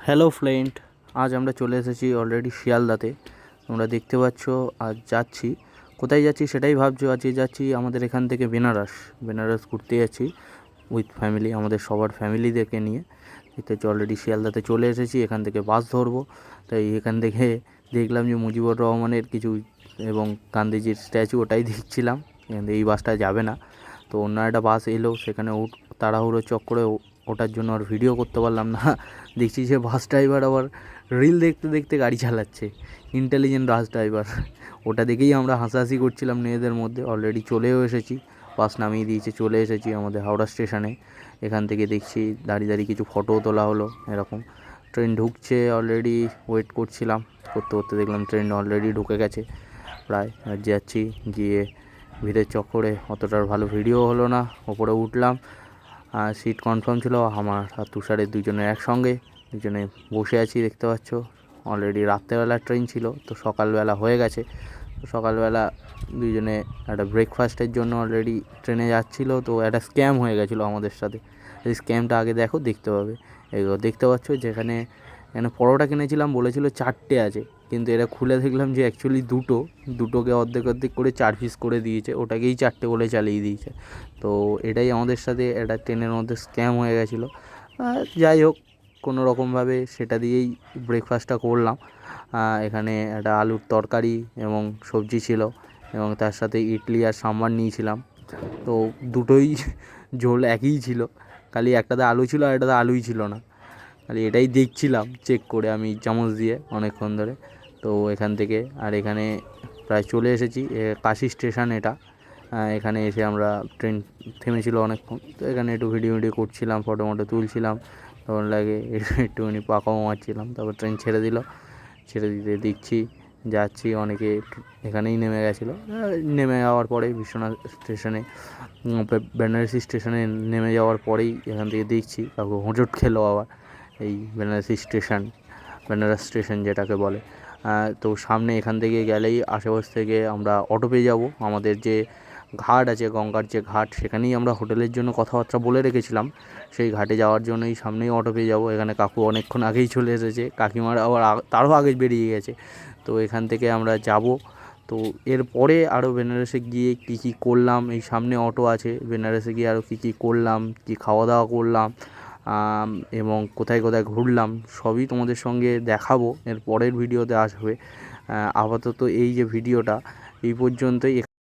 Hello friend, আজ আমরা চলে এসেছি অলরেডি শিয়ালদাতে। তোমরা দেখতে পাচ্ছ আজ যাচ্ছি। কোথায় যাচ্ছি সেটাই ভাবছো। আজকে যাচ্ছি আমাদের এখান থেকে বেনারস ঘুরতে যাচ্ছি উইথ ফ্যামিলি, আমাদের সবার ফ্যামিলিদেরকে নিয়ে। দেখতে হচ্ছে অলরেডি শিয়ালদাতে চলে এসেছি। এখান থেকে বাস ধরবো। তাই এখান থেকে দেখলাম যে মুজিবুর রহমানের কিছু এবং গান্ধীজির স্ট্যাচু, ওটাই দেখছিলাম। এখান থেকে এই বাসটা যাবে না, তো অন্য একটা বাস এলো, সেখানে তাড়াহুড়ো চক্করে ওটার জন্য আর ভিডিও করতে পারলাম না। দেখছি যে বাস ড্রাইভার আবার রিল দেখতে দেখতে গাড়ি চালাচ্ছে, ইন্টেলিজেন্ট বাস ড্রাইভার। ওটা দেখেই আমরা হাসাহাসি করছিলাম নিজেদের মধ্যে। অলরেডি চলেও এসেছি, বাস নামিয়ে দিয়েছে, চলে এসেছি আমাদের হাওড়া স্টেশনে। এখান থেকে দেখছি দাঁড়িয়ে দাঁড়িয়ে কিছু ফটোও তোলা হলো। এরকম ট্রেন ঢুকছে, অলরেডি ওয়েট করছিলাম, করতে করতে দেখলাম ট্রেন অলরেডি ঢুকে গেছে প্রায়। আর যাচ্ছি, গিয়ে ভিড়ের চক্করে অতটার ভালো ভিডিও হলো না। ওপরে উঠলাম, সিট কনফার্ম ছিল আমার আর তুষারের, দুজনের একসঙ্গে, দুজনে বসে আছি দেখতে পাচ্ছ। অলরেডি রাত্রেবেলা ট্রেন ছিল, তো সকালবেলা হয়ে গেছে। তো সকালবেলা দুজনে একটা ব্রেকফাস্টের জন্য অলরেডি ট্রেনে যাচ্ছিল, তো একটা স্ক্যাম হয়ে গেছিলো আমাদের সাথে। এই স্ক্যামটা আগে দেখতে পাবে। এগুলো দেখতে পাচ্ছ, যেখানে এখানে পরোটা কিনেছিলাম, বলেছিল 4টে আছে, কিন্তু এরা খুলে দেখলাম যে অ্যাকচুয়ালি দুটোকে অর্ধেক অর্ধেক করে 4 পিস করে দিয়েছে, ওটাকেই 4টে বলে চালিয়ে দিয়েছে। তো এটাই আমাদের সাথে একটা ট্রেনের মধ্যে স্ক্যাম হয়ে গেছিলো। যাই হোক, কোনো রকমভাবে সেটা দিয়েই ব্রেকফাস্টটা করলাম। এখানে একটা আলুর তরকারি এবং সবজি ছিল, এবং তার সাথে ইডলি আর সাম্বার নিয়েছিলাম। তো দুটোই ঝোল একই ছিল, খালি একটাতে আলু ছিল আর একটাতে আলুই ছিল না। খালি এটাই দেখছিলাম চেক করে আমি চামচ দিয়ে অনেকক্ষণ ধরে। তো এখান থেকে আর এখানে প্রায় চলে এসেছি, কাশি স্টেশন এটা। এখানে এসে আমরা ট্রেন থেমেছিল অনেকক্ষণ, তো এখানে একটু ভিডিও করছিলাম, ফটো তুলছিলাম। তখন লাগে একটুখানি পাকাও মারছিলাম। তারপর ট্রেন ছেড়ে দিল, ছেড়ে দিতে দেখছি যাচ্ছি, অনেকে এখানেই নেমে গেছিলো। নেমে যাওয়ার পরে বিশ্বনাথ স্টেশনে, বেনারসি স্টেশনে নেমে যাওয়ার পরেই এখান থেকে দেখছি কাউকে হোঁচট খেলো আবার। এই বেনারস স্টেশন যেটাকে বলে। তো সামনে এখান থেকে গেলেই আশেপাশ থেকে আমরা অটো পেয়ে যাব। আমাদের যে ঘাট আছে, গঙ্গার যে ঘাট, সেখানেই আমরা হোটেলের জন্য কথাবার্তা বলে রেখেছিলাম। সেই ঘাটে যাওয়ার জন্যই সামনেই অটো পেয়ে যাব। এখানে কাকু অনেকক্ষণ আগেই চলে এসেছে, কাকিমারা আবার তারও আগে বেরিয়ে গেছে। তো এখান থেকে আমরা যাব। তো এরপরে আরও বেনারসে গিয়ে কী কী করলাম, এই সামনে অটো আছে, বেনারসে গিয়ে আরও কী কী করলাম, কী খাওয়া দাওয়া করলাম, এবং কোথায় কোথায় ঘুরলাম, সবই তোমাদের সঙ্গে দেখাবো এর পরের ভিডিওতে আসবে। আপাতত এই যে ভিডিওটা এই পর্যন্তই।